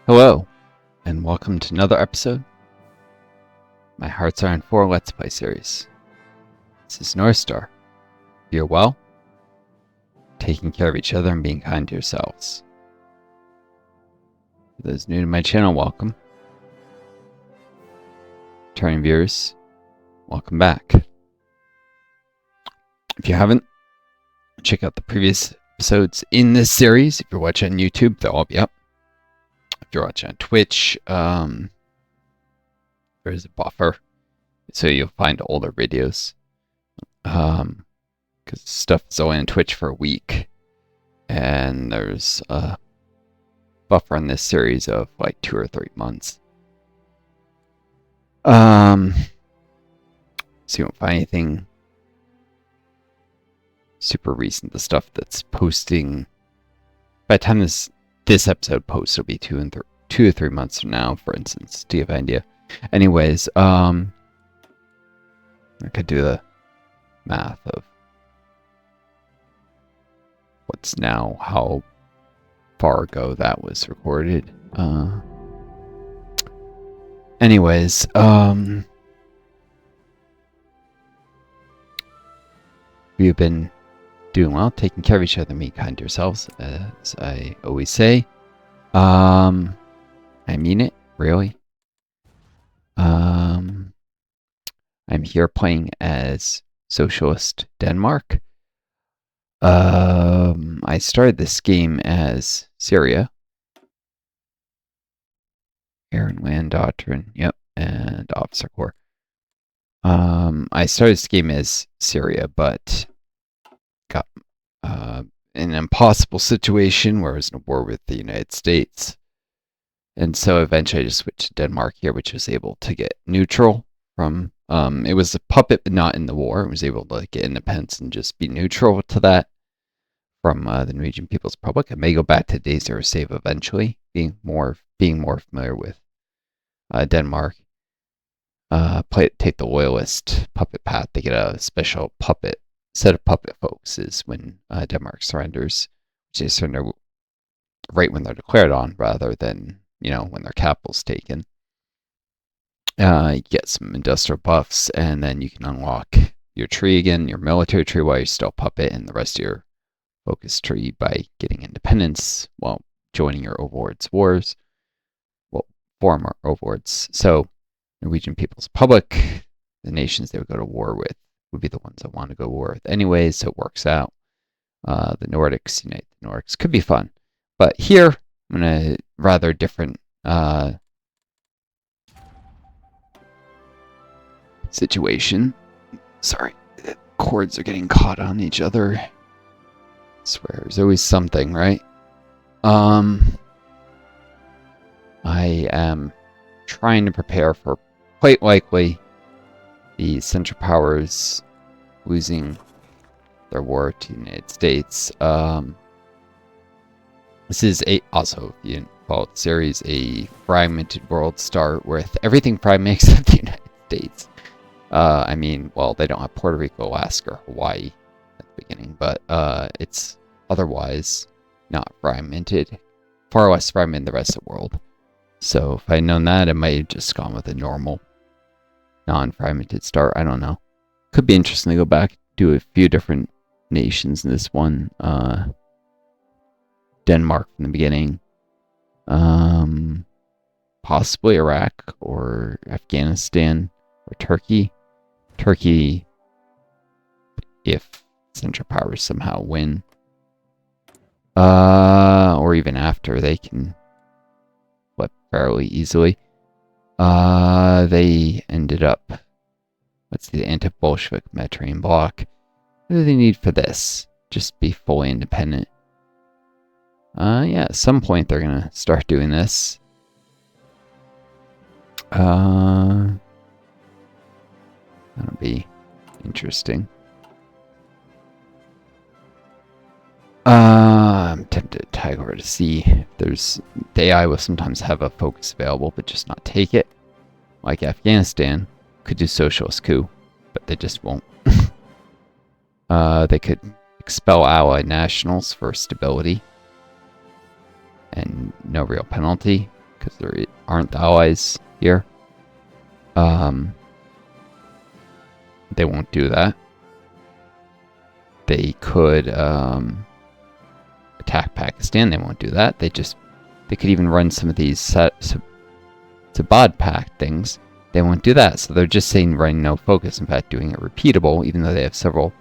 Hello, and welcome to another episode of my Hearts Iron 4 Let's Play series. This is Northstar. You're well, taking care of each other and being kind to yourselves. For those new to my channel, welcome. Returning viewers, welcome back. If you haven't, check out the previous episodes in this series. If you're watching on YouTube, they'll all be up. If you're watching on Twitch, there's a buffer, so you'll find older videos. Because stuff is only on Twitch for a week, and there's a buffer on this series of like 2 or 3 months. So you won't find anything super recent. The stuff that's posting by the time this episode posts, it'll be 2 to 3 months from now, for instance. Do you have an idea? Anyways, I could do the math of what's now, how far ago that was recorded. Anyways, we've been doing well, taking care of each other, being kind to yourselves, as I always say. I mean it, really. I'm here playing as Socialist Denmark. I started this game as Syria. Air and Land Doctrine, yep, and Officer Corps. I started this game as Syria, but got in an impossible situation where I was in a war with the United States. And so eventually I just switched to Denmark here, which was able to get neutral from, it was a puppet, but not in the war. It was able to get independence and just be neutral to that from the Norwegian People's Republic. I may go back to days or save eventually, being more familiar with Denmark. Take the loyalist puppet path to get a special set of puppet folks is when Denmark surrenders, which they surrender right when they're declared on, rather than when their capital's taken. You get some industrial buffs, and then you can unlock your tree again, your military tree, while you're still puppet, and the rest of your focus tree by getting independence while joining your overlords' wars. Well, former overlords. So, Norwegian People's Republic, the nations they would go to war with, would be the ones I want to go to war with anyway, so it works out. The Nordics, unite the Nordics. Could be fun. But here, I'm in a rather different situation. Sorry, the cords are getting caught on each other. I swear, there's always something, right? I am trying to prepare for, quite likely, the Central Powers losing their war to the United States. This is also, if you follow the series, a fragmented world start with everything fragmented except the United States. I mean, well, they don't have Puerto Rico, Alaska, or Hawaii at the beginning, but it's otherwise not fragmented. Far less fragmented than the rest of the world. So if I'd known that, I might have just gone with a normal, non-fragmented start. I don't know. Could be interesting to go back, do a few different nations in this one. Denmark from the beginning. Possibly Iraq or Afghanistan or Turkey. Turkey, if Central Powers somehow win. Or even after, they can flip fairly easily. They ended up, what's the anti-Bolshevik Mediterranean bloc? What do they need for this? Just be fully independent. Yeah, at some point they're gonna start doing this. That'll be interesting. I'm tempted to tag over to see if there's... The AI will sometimes have a focus available, but just not take it. Like Afghanistan could do socialist coup, but they just won't. They could expel allied nationals for stability and no real penalty. because there aren't the allies here. They won't do that. They could attack Pakistan. They won't do that. They could even run some of these Sabad Pact things. They won't do that. So they're just saying running no focus. In fact, doing it repeatable, even though they have several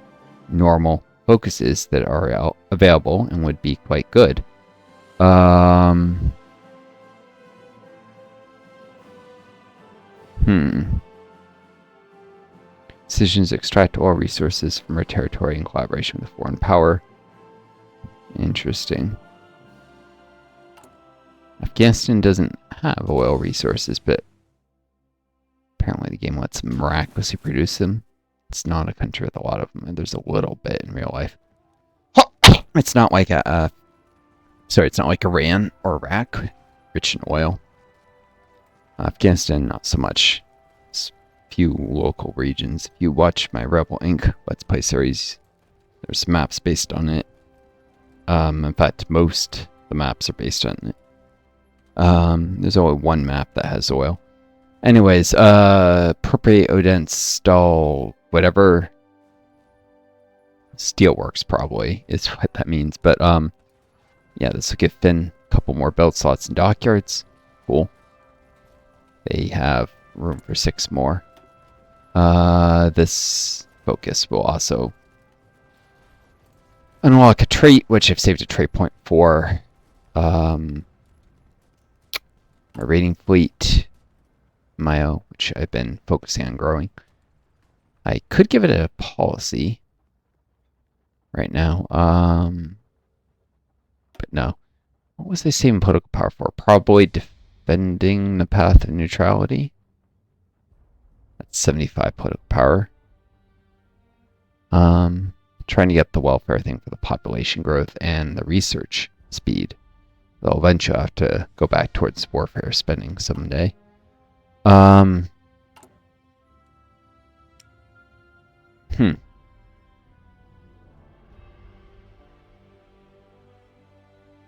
normal focuses that are available and would be quite good. Decisions to extract oil resources from our territory in collaboration with a foreign power. Interesting. Afghanistan doesn't have oil resources, but apparently the game lets them miraculously produce them. It's not a country with a lot of them, and there's a little bit in real life. It's not like it's not like Iran or Iraq, rich in oil. Afghanistan, not so much. It's few local regions. If you watch my Rebel Inc. Let's Play series, there's maps based on it. In fact, most of the maps are based on it. There's only one map that has oil. Anyways, appropriate Odense stall, whatever. Steelworks probably is what that means. But yeah, this will give Finn a couple more build slots and dockyards. Cool. They have room for 6 more. This focus will also unlock a trait, which I've saved a trait point for. My raiding fleet, Mayo, which I've been focusing on growing. I could give it a policy right now. But no. What was I saving political power for? Probably defending the path of neutrality. That's 75 political power. Trying to get the welfare thing for the population growth and the research speed. They'll eventually have to go back towards warfare spending someday.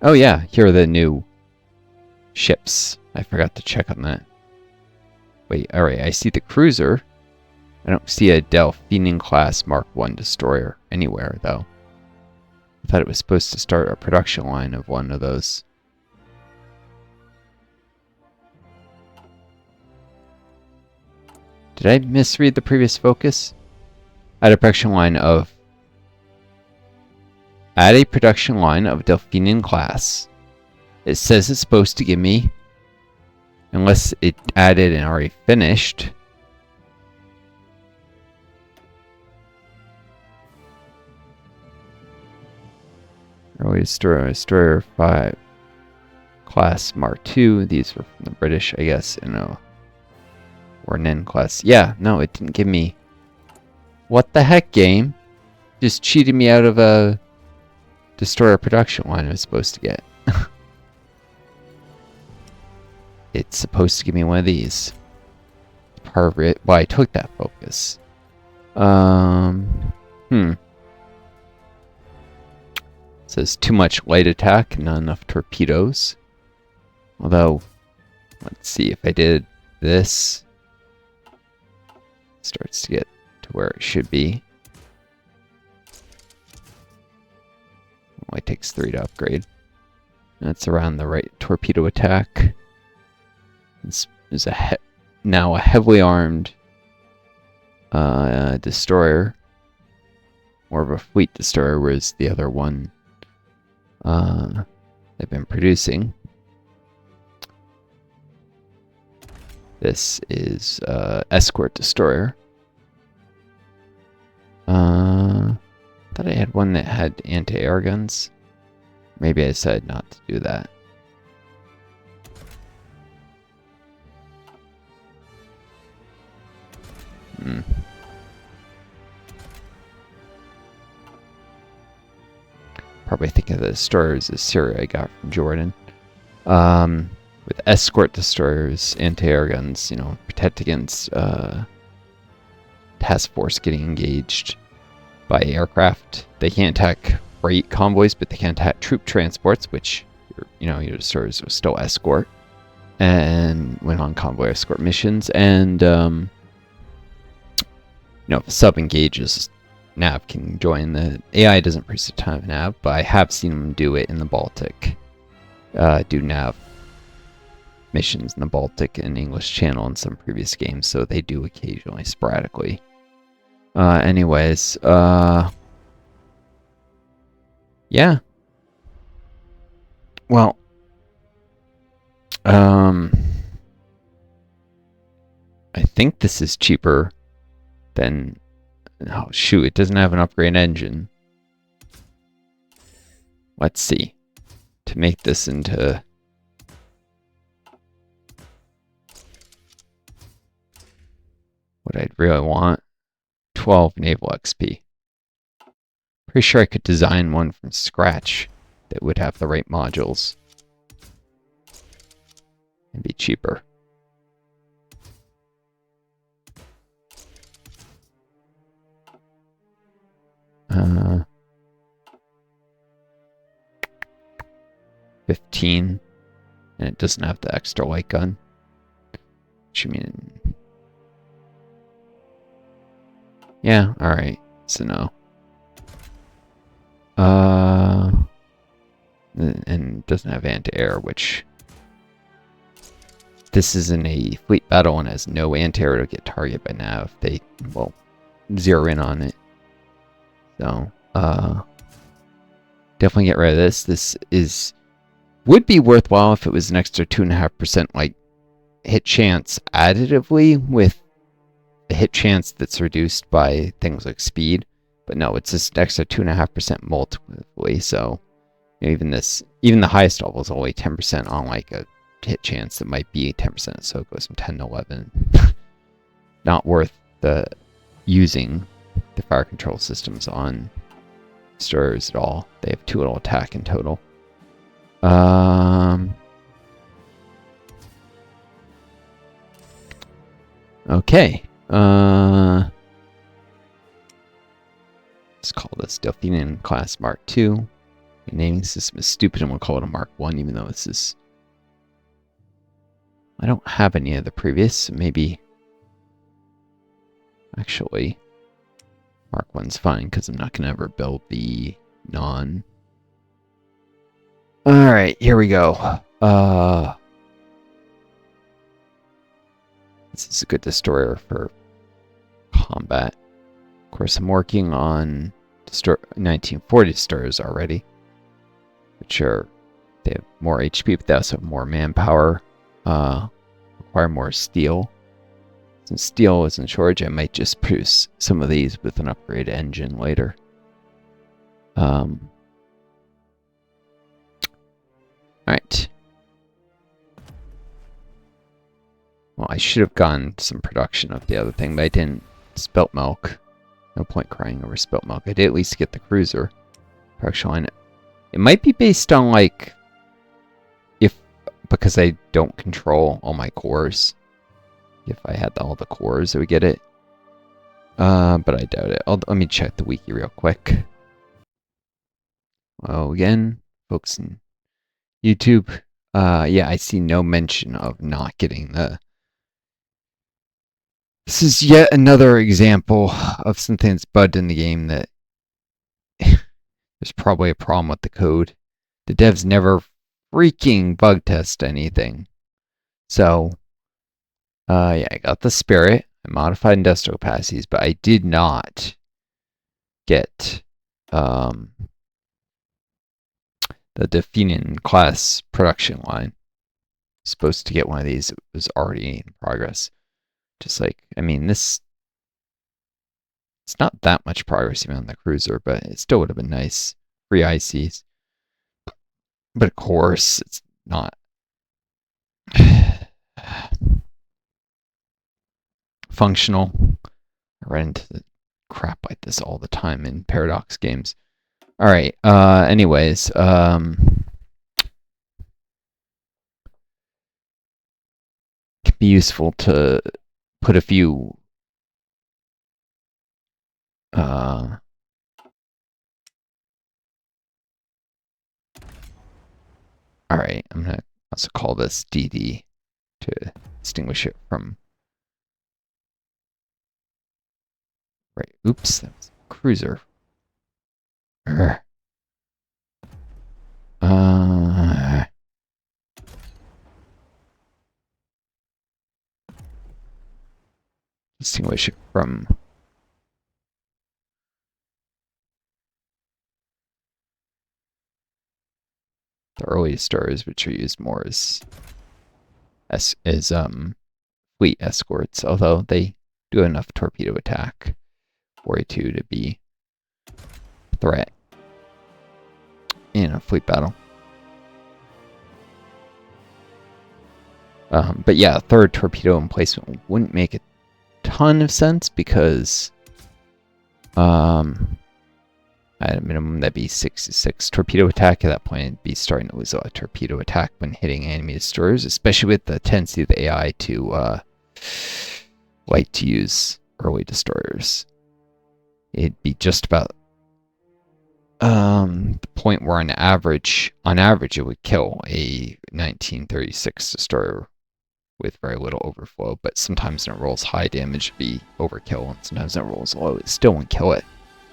Oh yeah, here are the new ships. I forgot to check on that. Wait, alright, I see the cruiser. I don't see a Delphinium class Mark I destroyer anywhere, though. I thought it was supposed to start a production line of one of those. Did I misread the previous focus? Add a production line of Delphinium class. It says it's supposed to give me, unless it added and already finished. Early destroyer 5 class Mark II. These were from the British, I guess. Or Nen class. Yeah, no, it didn't give me. What the heck, game? Just cheated me out of a destroyer production line I was supposed to get. It's supposed to give me one of these. Part of it. Why I took that focus. It says too much light attack, not enough torpedoes. Although, let's see if I did this. It starts to get to where it should be. Only takes 3 to upgrade. That's around the right torpedo attack. This is now a heavily armed destroyer. More of a fleet destroyer, whereas the other one they've been producing. This is escort destroyer. Thought I had one that had anti-air guns. Maybe I decided not to do that. Probably think of the destroyers as Syria I got from Jordan. With escort destroyers, anti-air guns, protect against task force getting engaged by aircraft. They can't attack freight convoys, but they can attack troop transports, which your destroyers will still escort. and went on convoy escort missions. And if a sub engages, Nav can join. The AI doesn't produce a ton of Nav, but I have seen them do it in the Baltic. Do Nav missions in the Baltic and English Channel in some previous games, so they do occasionally, sporadically. Anyways, yeah. Well, I think this is cheaper than... Oh, shoot, it doesn't have an upgrade engine. Let's see. To make this into... what I'd really want. 12 naval XP. Pretty sure I could design one from scratch that would have the right modules. And be cheaper. Uh, 15. And it doesn't have the extra light gun. Which I mean... yeah, alright. So no. And doesn't have anti-air, which... this isn't a fleet battle and has no anti-air to get targeted by nav. They, well, zero in on it. So, definitely get rid of this. This would be worthwhile if it was an extra 2.5% like hit chance additively with the hit chance that's reduced by things like speed. But no, it's just an extra 2.5% multiply. So even the highest level is only 10% on like a hit chance that might be 10%. So it goes from 10 to 11. Not worth using the fire control systems on destroyers at all. They have 2 little attack in total. Okay. Let's call this Delphinian Class Mark II. The naming system is stupid and we'll call it a Mark I, even though this is... I don't have any of the previous, so maybe... actually... Mark I's fine, because I'm not going to ever build the non... Alright, here we go. This is a good destroyer for combat. Of course, I'm working on 1940 destroyers already, which are... they have more HP, but they also have more manpower. Require more steel. Since steel is in shortage, I might just produce some of these with an upgrade engine later. Alright. Well, I should have gotten some production of the other thing, but I didn't. Spilt milk. No point crying over spilt milk. I did at least get the cruiser production line. It might be based on, like, because I don't control all my cores. If I had all the cores, I would get it. But I doubt it. Let me check the wiki real quick. Well, again, folks in YouTube. Yeah, I see no mention of not getting the... This is yet another example of something that's bugged in the game that there's probably a problem with the code. The devs never freaking bug test anything. So, yeah, I got the Spirit. I modified industrial capacities, but I did not get the Delphinian class production line. Supposed to get one of these. It was already in progress. Just like, I mean, it's not that much progress even on the cruiser, but it still would have been nice. Free ICs. But of course, it's not. Functional. I run into the crap like this all the time in Paradox games. Alright, anyways, can be useful to put a few alright, I'm gonna also call this DD. to distinguish it from. Right. Oops, that was a cruiser. Urgh. Distinguish it from the early stars, which are used more as fleet escorts, although they do enough torpedo attack for HOI4 to be a threat in a fleet battle. But yeah, a third torpedo emplacement wouldn't make a ton of sense because at a minimum that'd be 66 torpedo attack. At that point, it'd be starting to lose a lot of torpedo attack when hitting enemy destroyers, especially with the tendency of the AI to like to use early destroyers. It'd be just about the point where on average it would kill a 1936 destroyer with very little overflow, but sometimes when it rolls high damage it'd be overkill, and sometimes when it rolls low it still wouldn't kill it.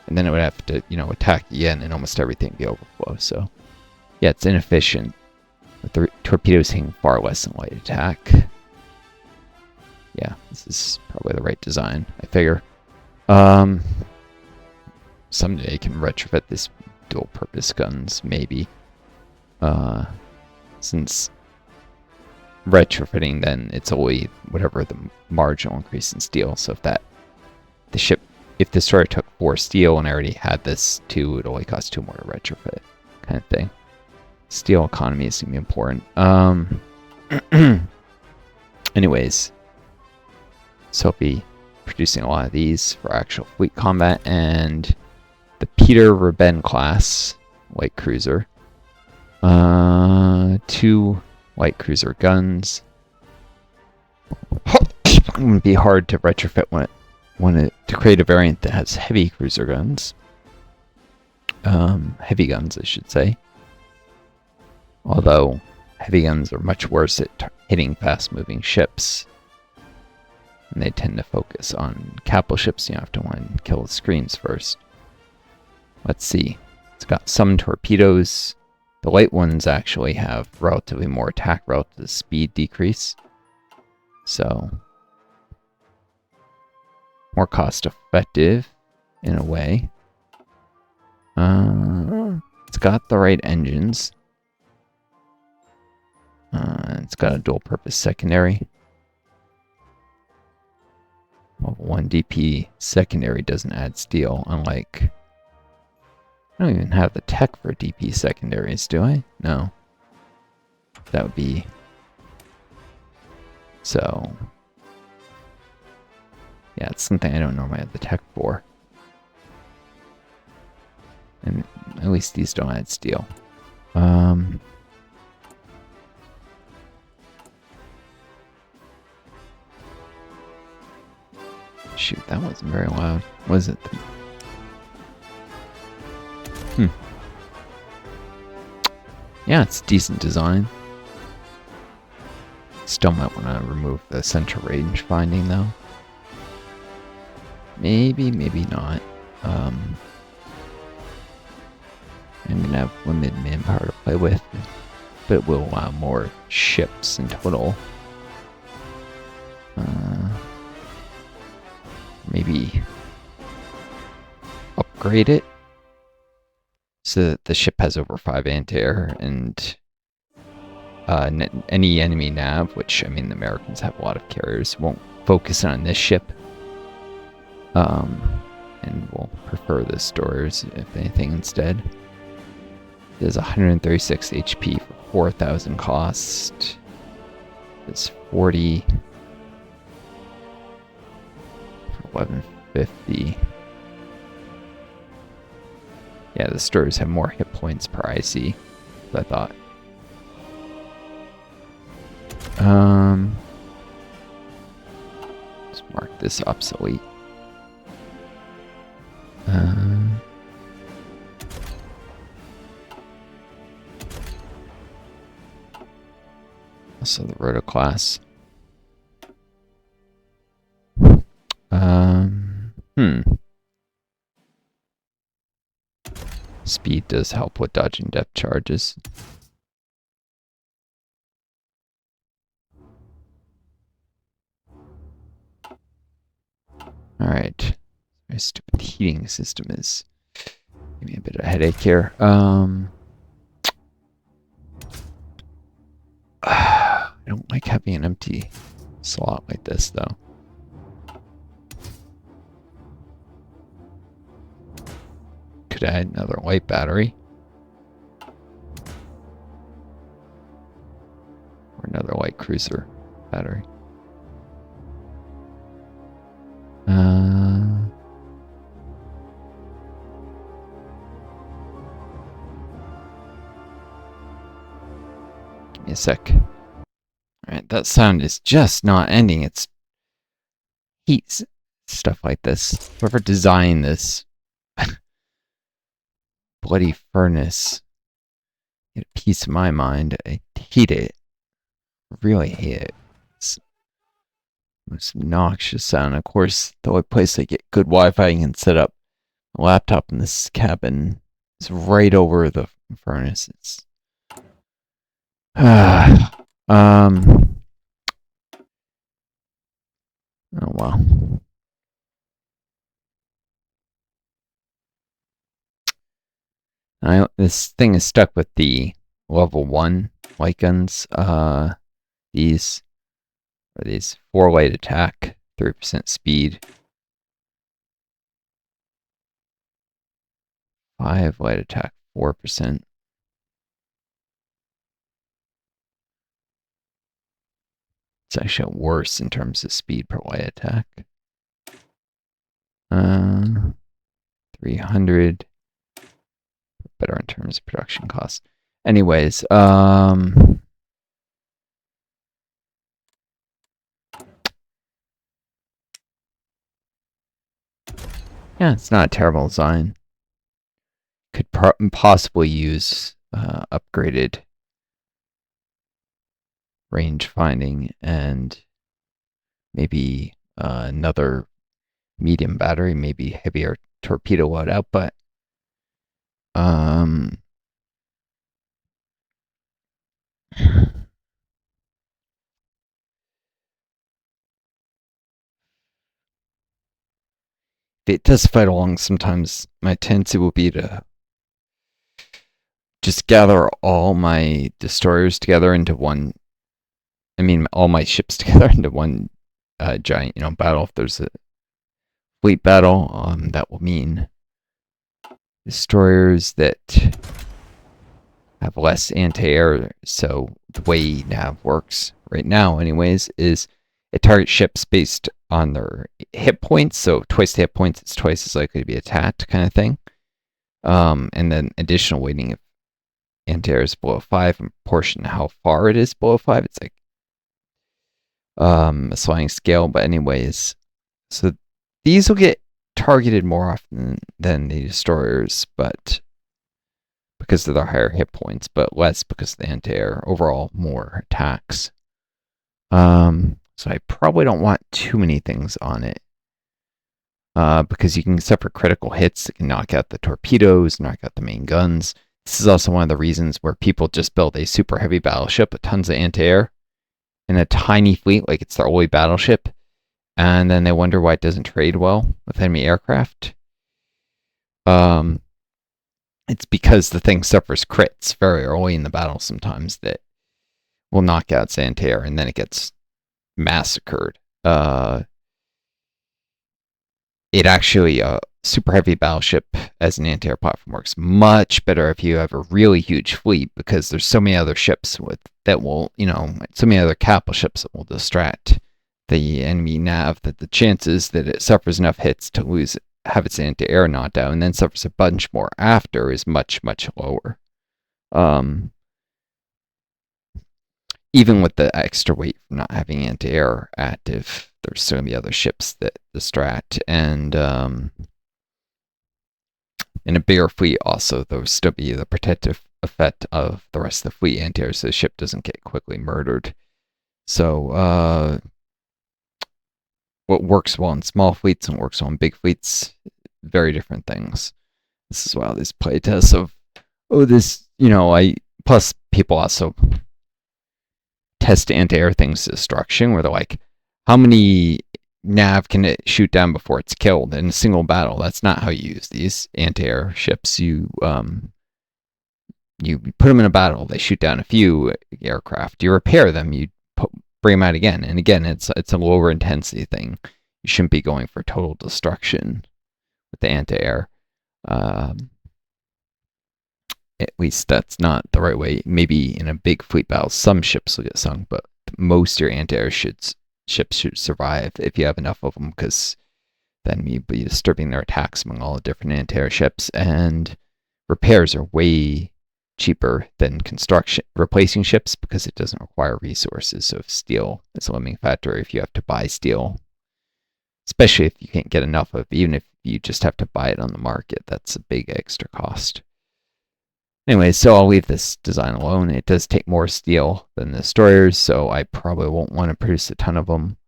And then it would have to, attack again, and almost everything would be overflow. So, yeah, it's inefficient. With the torpedoes hitting far less than light attack. Yeah, this is probably the right design, I figure. Someday you can retrofit this dual-purpose guns, maybe. Since retrofitting, then it's only whatever the marginal increase in steel. So if the destroyer took 4 steel and I already had this 2, it only costs 2 more to retrofit, kind of thing. Steel economy is going to be important. Anyways, so I'll be producing a lot of these for actual fleet combat, and the Peter Reben class light cruiser, 2 light cruiser guns. It wouldn't be hard to retrofit to create a variant that has heavy cruiser guns. Heavy guns, I should say. Although heavy guns are much worse at hitting fast-moving ships, and they tend to focus on capital ships. You have to want to kill the screens first. Let's see. It's got some torpedoes. The light ones actually have relatively more attack relative to speed decrease. So, more cost effective in a way. It's got the right engines. It's got a dual purpose secondary. Level 1 DP secondary doesn't add steel, unlike... I don't even have the tech for DP secondaries, do I? No. That would be... So... Yeah, it's something I don't normally have the tech for. And at least these don't add steel. Shoot, that wasn't very loud, was it? Yeah, it's decent design. Still might want to remove the center range finding, though. Maybe, maybe not. I'm gonna have limited manpower to play with, but it will allow more ships in total. Maybe upgrade it so that the ship has over 5 anti-air, and any enemy nav, which, I mean, the Americans have a lot of carriers, won't focus on this ship. And we'll prefer the destroyers, if anything, instead. There's 136 HP for 4,000 cost. There's 40 for 1150. Yeah, the destroyers have more hit points per IC, I thought. Let's mark this obsolete. Also the rotor class. It does help with dodging depth charges. Alright. My stupid heating system is giving me a bit of a headache here. I don't like having an empty slot like this, though. Could add another light battery. Or another light cruiser battery. Give me a sec. Alright, that sound is just not ending. It's heat stuff like this. Whoever designed this bloody furnace, get a piece of my mind. I hate it. Really hate it. It's the most noxious sound. Of course, the only place I get good Wi-Fi and can set up a laptop in this cabin is right over the furnace. It's oh well. This thing is stuck with the level 1 light guns. These are these 4 light attack, 3% speed, 5 light attack, 4%. It's actually worse in terms of speed per light attack. 300. Better in terms of production costs. Anyways, yeah, it's not a terrible design. Could possibly use upgraded range finding and maybe another medium battery, maybe heavier torpedo load output. It does fight along sometimes. My tendency will be to just gather all my destroyers together into one. I mean, all my ships together into one giant, battle. If there's a fleet battle, that will mean destroyers that have less anti-air. So the way nav works right now, anyways, is it targets ships based on their hit points. So twice the hit points, it's twice as likely to be attacked, kind of thing. And then additional weighting if anti-air is below 5, in proportion to how far it is below 5. It's like a sliding scale. But anyways, so these will get targeted more often than the destroyers, but because of their higher hit points, but less because of the anti-air. Overall, more attacks. So I probably don't want too many things on it. Because you can suffer critical hits that can knock out the torpedoes, knock out the main guns. This is also one of the reasons where people just build a super heavy battleship with tons of anti-air in a tiny fleet, like it's their only battleship, and then they wonder why it doesn't trade well with enemy aircraft. It's because the thing suffers crits very early in the battle sometimes that will knock out its anti-air, and then it gets massacred. It actually, super heavy battleship as an anti-air platform works much better if you have a really huge fleet, because there's so many other ships that will, so many other capital ships that will distract the enemy nav, that the chances that it suffers enough hits to have its anti-air knocked out and then suffers a bunch more after is much, much lower. Even with the extra weight from not having anti-air active, there's still going to be other ships that distract. And in a bigger fleet also, there will still be the protective effect of the rest of the fleet anti-air, so the ship doesn't get quickly murdered. So what works well in small fleets and works well in big fleets, very different things. This is why these playtests of oh, this, plus people also test anti-air things to destruction, where they're like, how many nav can it shoot down before it's killed in a single battle? That's not how you use these anti-air ships. You put them in a battle, they shoot down a few aircraft. You repair them, you bring them out again, and again, it's a lower intensity thing. You shouldn't be going for total destruction with the anti-air. At least that's not the right way. Maybe in a big fleet battle, some ships will get sunk, but most of your anti-air ships should survive if you have enough of them, because then you'd be disturbing their attacks among all the different anti-air ships, and repairs are way cheaper than replacing ships, because it doesn't require resources. So if steel is a limiting factor, if you have to buy steel, especially if you can't get enough of, even if you just have to buy it on the market, that's a big extra cost. Anyway, so I'll leave this design alone. It does take more steel than the destroyers, so I probably won't want to produce a ton of them,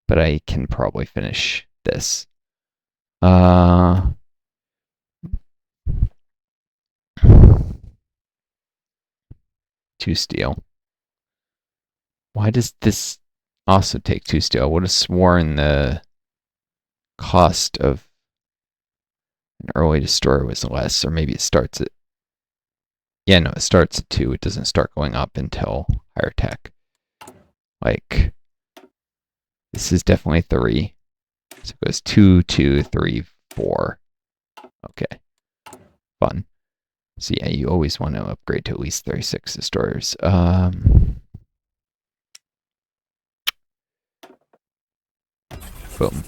but I can probably finish this. 2 steel. Why does this also take 2 steel? I would have sworn the cost of an early destroyer was less, or maybe it starts at... Yeah, no, it starts at 2. It doesn't start going up until higher tech. Like, this is definitely 3. So it goes 2, 2, 3, 4. Okay. Fun. So yeah, you always want to upgrade to at least 36 destroyers. Boom.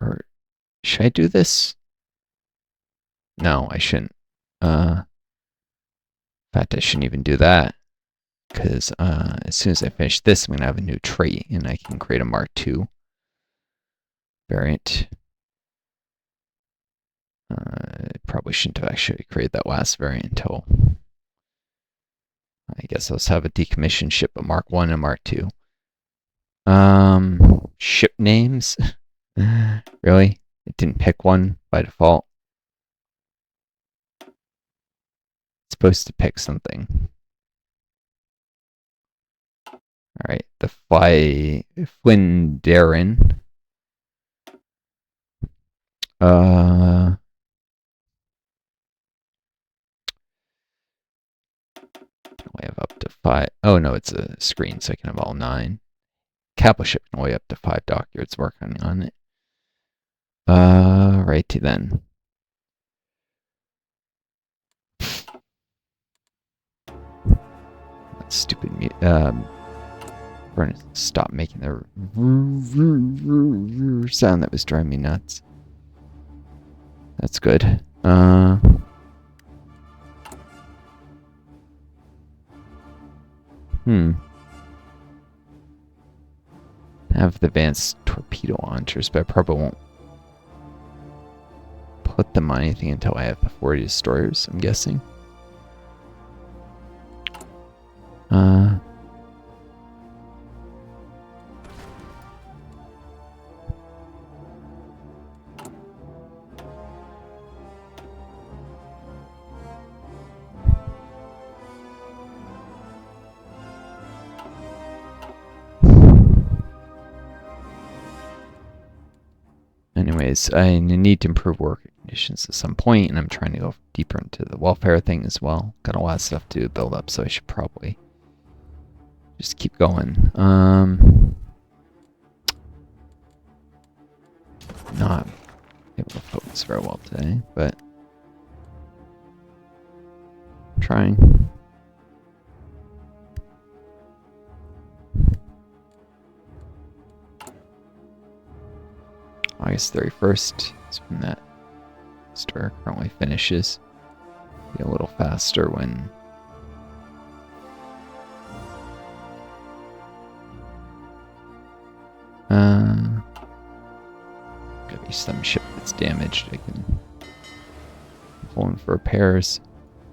Or should I do this? No, I shouldn't. In fact, I shouldn't even do that, because as soon as I finish this, I'm going to have a new trait, and I can create a Mark II variant. Probably shouldn't have actually created that last variant until... I guess let's have a decommissioned ship, a Mark I and Mark II. Ship names? Really? It didn't pick one by default? It's supposed to pick something. Alright, the Flindaren. We have up to 5. Oh no, it's a screen, so I can have all 9. Capital ship can weigh up to 5 dockyards working on it. Righty then. That stupid stop making the sound that was driving me nuts. That's good. Have the advanced torpedo launchers, but I probably won't put them on anything until I have the 40 destroyers, I'm guessing. Anyways, I need to improve work conditions at some point, and I'm trying to go deeper into the welfare thing as well. Got a lot of stuff to build up, so I should probably just keep going. Not able to focus very well today, but I'm trying. August 31st is when that store currently finishes. Be a little faster when could be some ship that's damaged. I can pull in for repairs.